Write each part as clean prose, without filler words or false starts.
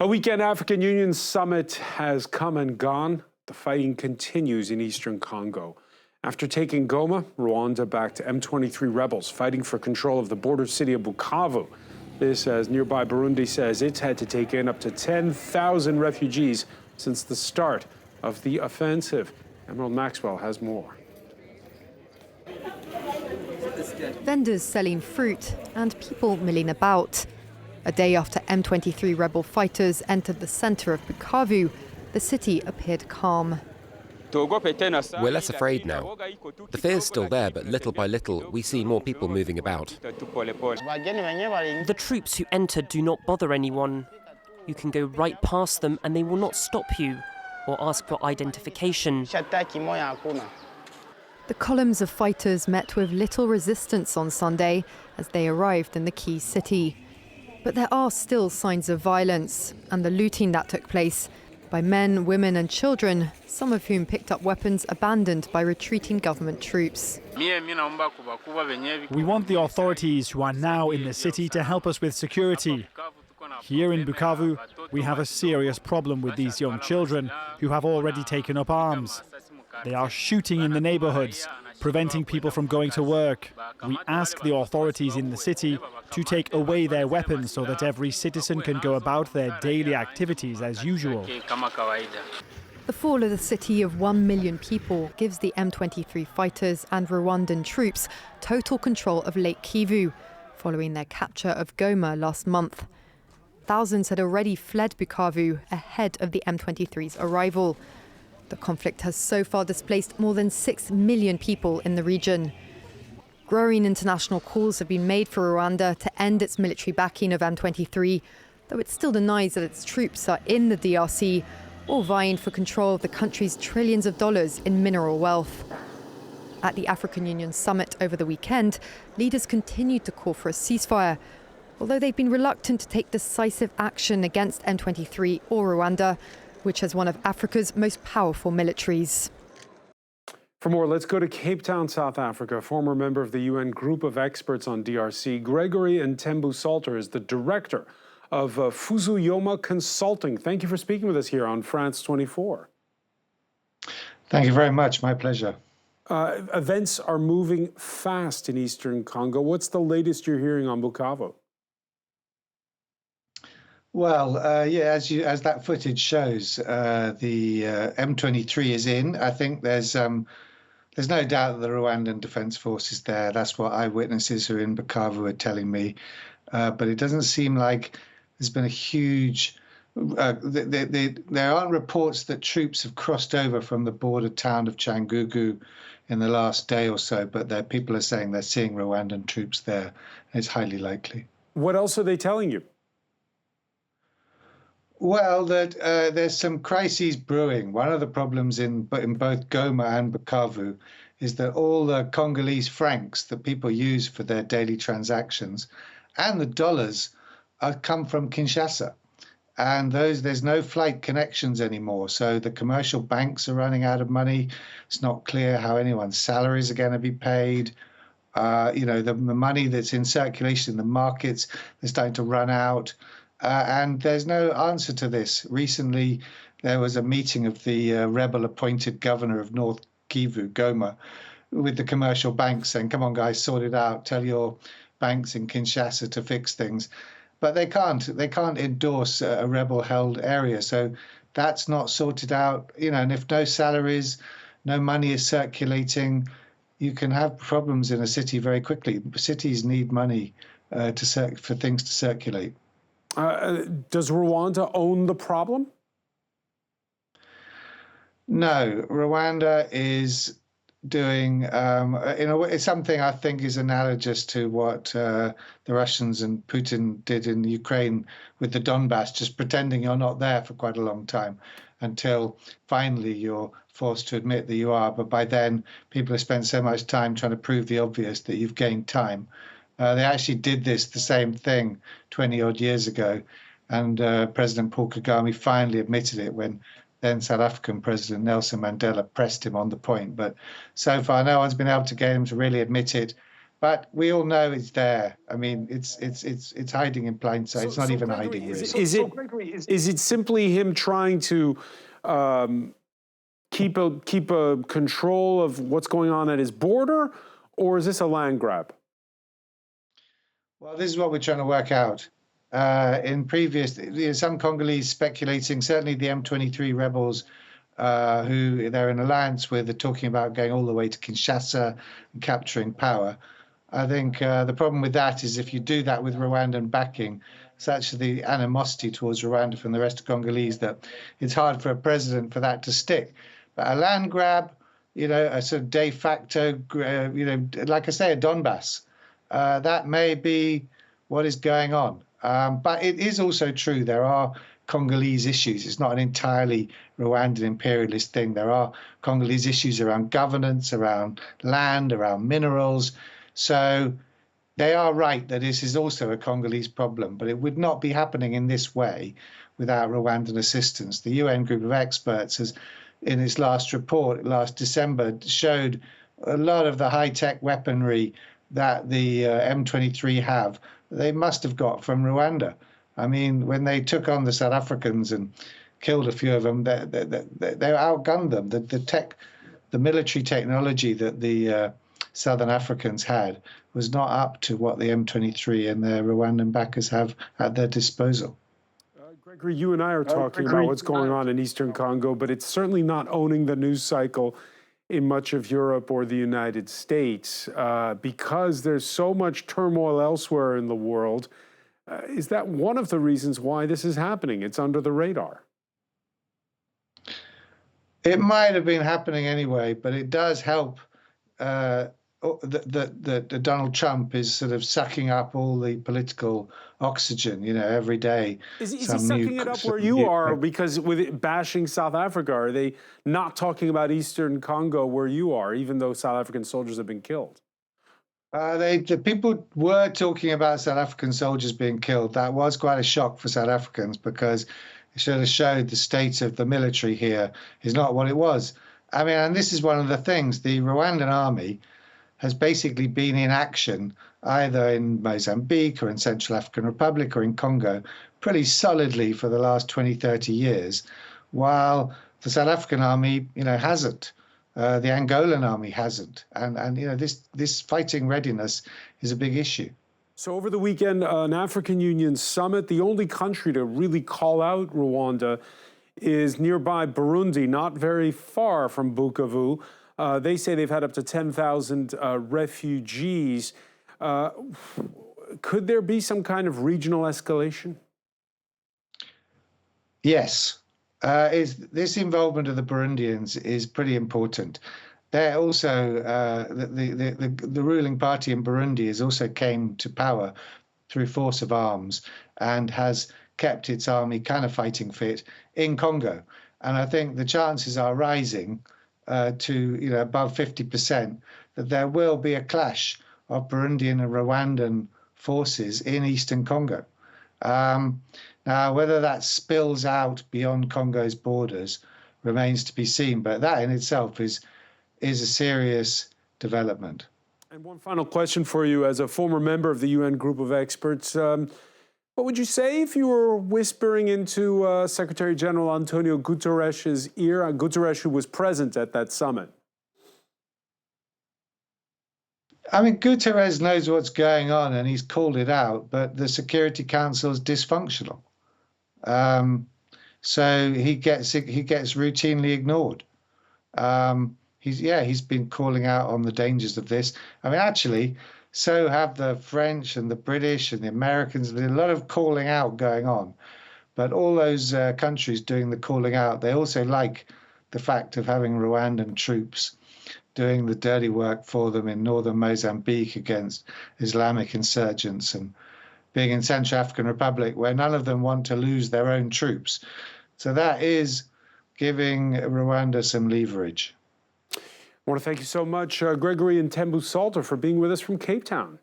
A weekend African Union summit has come and gone. The fighting continues in eastern Congo. After taking Goma, Rwanda-backed M23 rebels fighting for control of the border city of Bukavu. This as nearby Burundi says it's had to take in up to 10,000 refugees since the start of the offensive. Emerald Maxwell has more. Vendors selling fruit and people milling about. A day after M23 rebel fighters entered the center of Bukavu, the city appeared calm. We're less afraid now. The fear's still there, but little by little, we see more people moving about. The troops who entered do not bother anyone. You can go right past them and they will not stop you or ask for identification. The columns of fighters met with little resistance on Sunday as they arrived in the key city. But there are still signs of violence and the looting that took place by men, women and children, some of whom picked up weapons abandoned by retreating government troops. We want the authorities who are now in the city to help us with security. Here in Bukavu, we have a serious problem with these young children who have already taken up arms. They are shooting in the neighborhoods, preventing people from going to work. We ask the authorities in the city to take away their weapons so that every citizen can go about their daily activities as usual. The fall of the city of 1 million people gives the M23 fighters and Rwandan troops total control of Lake Kivu, following their capture of Goma last month. Thousands had already fled Bukavu ahead of the M23's arrival. The conflict has so far displaced more than 6 million people in the region. Growing international calls have been made for Rwanda to end its military backing of M23, though it still denies that its troops are in the DRC or vying for control of the country's trillions of dollars in mineral wealth. At the African Union summit over the weekend, leaders continued to call for a ceasefire, although they've been reluctant to take decisive action against M23 or Rwanda, which has one of Africa's most powerful militaries. For more, let's go to Cape Town, South Africa. Former member of the UN Group of Experts on DRC, Gregory MTHEMBU-SALTER, is the director of Phuzumoya Consulting. Thank you for speaking with us here on France 24. Thank you very much. My pleasure. Events are moving fast in eastern Congo. What's the latest you're hearing on Bukavu? Well, yeah, as that footage shows, the M23 is in. I think there's no doubt that the Rwandan Defense Force is there. That's what eyewitnesses who are in Bukavu are telling me. But it doesn't seem like there's been a huge. There aren't reports that troops have crossed over from the border town of Changugu in the last day or so. But people are saying they're seeing Rwandan troops there. It's highly likely. What else are they telling you? Well, that there's some crises brewing. One of the problems in both Goma and Bukavu is that all the Congolese francs that people use for their daily transactions and the dollars come from Kinshasa. And there's no flight connections anymore. So the commercial banks are running out of money. It's not clear how anyone's salaries are going to be paid. The money that's in circulation in the markets is starting to run out. And there's no answer to this. Recently, there was a meeting of the rebel-appointed governor of North Kivu, Goma, with the commercial banks saying, come on, guys, sort it out. Tell your banks in Kinshasa to fix things. But they can't endorse a rebel-held area. So that's not sorted out. And if no salaries, no money is circulating, you can have problems in a city very quickly. Cities need money for things to circulate. Does Rwanda own the problem? No, Rwanda is doing, in a way, something I think is analogous to what the Russians and Putin did in Ukraine with the Donbass, just pretending you're not there for quite a long time until finally you're forced to admit that you are. But by then, people have spent so much time trying to prove the obvious that you've gained time. They actually did the same thing 20-odd years ago, and President Paul Kagame finally admitted it when then South African President Nelson Mandela pressed him on the point. But so far, no one's been able to get him to really admit it. But we all know it's there. I mean, it's hiding in plain sight. It's not even Gregory, hiding, really. Is it simply him trying to keep a control of what's going on at his border, or is this a land grab? Well, this is what we're trying to work out. In previous, some Congolese speculating, certainly the M23 rebels, who they're in alliance with, are talking about going all the way to Kinshasa and capturing power. I think the problem with that is if you do that with Rwandan backing, it's actually the animosity towards Rwanda from the rest of Congolese that it's hard for a president for that to stick. But a land grab, a sort of de facto, like I say, a Donbass, that may be what is going on. But it is also true there are Congolese issues. It's not an entirely Rwandan imperialist thing. There are Congolese issues around governance, around land, around minerals. So they are right that this is also a Congolese problem, but it would not be happening in this way without Rwandan assistance. The UN group of experts has, in its last report last December, showed a lot of the high-tech weaponry that the M23 have, they must have got from Rwanda. I mean, when they took on the South Africans and killed a few of them, they outgunned them. The military technology that the Southern Africans had was not up to what the M23 and their Rwandan backers have at their disposal. Gregory, you and I are talking about what's going on in Eastern Congo, but it's certainly not owning the news cycle in much of Europe or the United States because there's so much turmoil elsewhere in the world. Is that one of the reasons why this is happening? It's under the radar. It might have been happening anyway, but it does help that Donald Trump is sort of sucking up all the political oxygen, every day. Is he sucking it up where you are? Because with it bashing South Africa, are they not talking about Eastern Congo where you are, even though South African soldiers have been killed? The people were talking about South African soldiers being killed. That was quite a shock for South Africans because it sort of showed the state of the military here is not what it was. I mean, and this is one of the things, the Rwandan army has basically been in action either in Mozambique or in Central African Republic or in Congo pretty solidly for the last 20, 30 years, while the South African army, hasn't. The Angolan army hasn't. And this fighting readiness is a big issue. So over the weekend, an African Union summit, the only country to really call out Rwanda is nearby Burundi, not very far from Bukavu. They say they've had up to 10,000 refugees. Could there be some kind of regional escalation? Yes. This involvement of the Burundians is pretty important. They're also, the ruling party in Burundi has also came to power through force of arms and has kept its army kind of fighting fit in Congo. And I think the chances are rising to above 50% that there will be a clash of Burundian and Rwandan forces in Eastern Congo. Now, whether that spills out beyond Congo's borders remains to be seen, but that in itself is a serious development. And one final question for you, as a former member of the UN group of experts, what would you say if you were whispering into Secretary General Antonio Guterres' ear, Guterres, who was present at that summit? I mean, Guterres knows what's going on and he's called it out, but the Security Council is dysfunctional. So he gets routinely ignored. He's been calling out on the dangers of this. I mean, actually, so have the French and the British and the Americans. There's a lot of calling out going on. But all those countries doing the calling out, they also like the fact of having Rwandan troops doing the dirty work for them in northern Mozambique against Islamic insurgents, and being in Central African Republic where none of them want to lose their own troops. So that is giving Rwanda some leverage. I want to thank you so much, Gregory MTHEMBU-SALTER, for being with us from Cape Town.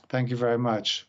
Thank you very much.